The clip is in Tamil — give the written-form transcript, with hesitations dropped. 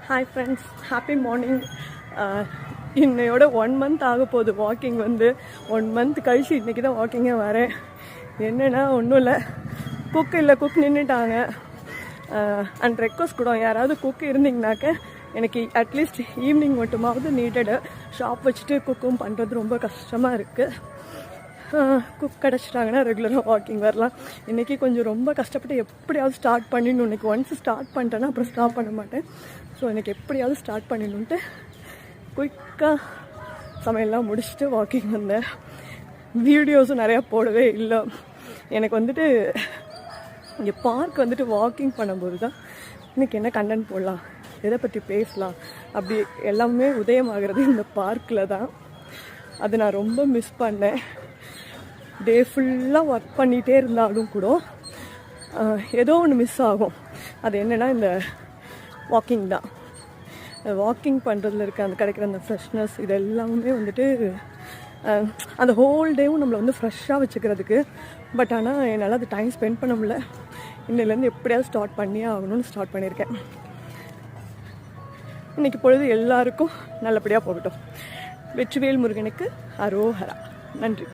Hi friends, happy morning. இன்னையோட 1 month ஆக போகுது வாக்கிங் வந்து. 1 month கழிச்சு இன்றைக்கி தான் வாக்கிங்கே வரேன். என்னென்னா ஒன்றும் இல்லை, குக் நின்றுட்டாங்க. அண்ட் ரெக்வஸ்ட் கூட, யாராவது குக் இருந்தீங்கனாக்க எனக்கு அட்லீஸ்ட் ஈவினிங் மட்டுமாவது நீட்டடு ஷாப் வச்சுட்டு குக்கும் பண்ணுறது ரொம்ப கஷ்டமாக இருக்குது. குக் கிடச்சிட்டாங்கன்னா ரெகுலராக வாக்கிங் வரலாம். இன்றைக்கி கொஞ்சம் ரொம்ப கஷ்டப்பட்டு எப்படியாவது ஸ்டார்ட் பண்ணிடணும். இன்றைக்கி ஒன்ஸ் ஸ்டார்ட் பண்ணிட்டேன்னா அப்புறம் ஸ்டாப் பண்ண மாட்டேன். ஸோ எனக்கு எப்படியாவது ஸ்டார்ட் பண்ணிடணுன்ட்டு குயிக்காக சமையல்லாம் முடிச்சுட்டு வாக்கிங் வந்தேன். வீடியோஸும் நிறையா போடவே இல்லை. எனக்கு வந்துட்டு இங்கே பார்க் வந்துட்டு வாக்கிங் பண்ணும்போது தான் இன்றைக்கி என்ன கண்டென்ட் போடலாம், எதை பற்றி பேசலாம், அப்படி எல்லாமே உதயமாகிறது இந்த பார்க்கில் தான். அது நான் ரொம்ப மிஸ் பண்ணேன். டே ஃபுல்லாக ஒர்க் பண்ணிகிட்டே இருந்தாலும் கூட ஏதோ ஒன்று மிஸ் ஆகும். அது என்னென்னா இந்த வாக்கிங் தான். வாக்கிங் பண்ணுறதுல இருக்க அந்த கிடைக்கிற அந்த ஃப்ரெஷ்னஸ், இது எல்லாமே வந்துட்டு அந்த ஹோல் டேவும் நம்மளை வந்து ஃப்ரெஷ்ஷாக வச்சுக்கிறதுக்கு. பட் ஆனால் என்னால் அது டைம் ஸ்பெண்ட் பண்ண முடியல. இன்னிலேருந்து எப்படியாவது ஸ்டார்ட் பண்ணியே ஆகணும்னு ஸ்டார்ட் பண்ணியிருக்கேன். இன்றைக்கி பொழுது எல்லாருக்கும் நல்லபடியாக போகட்டும். வெற்றிவேல் முருகனுக்கு அரோஹரா. நன்றி.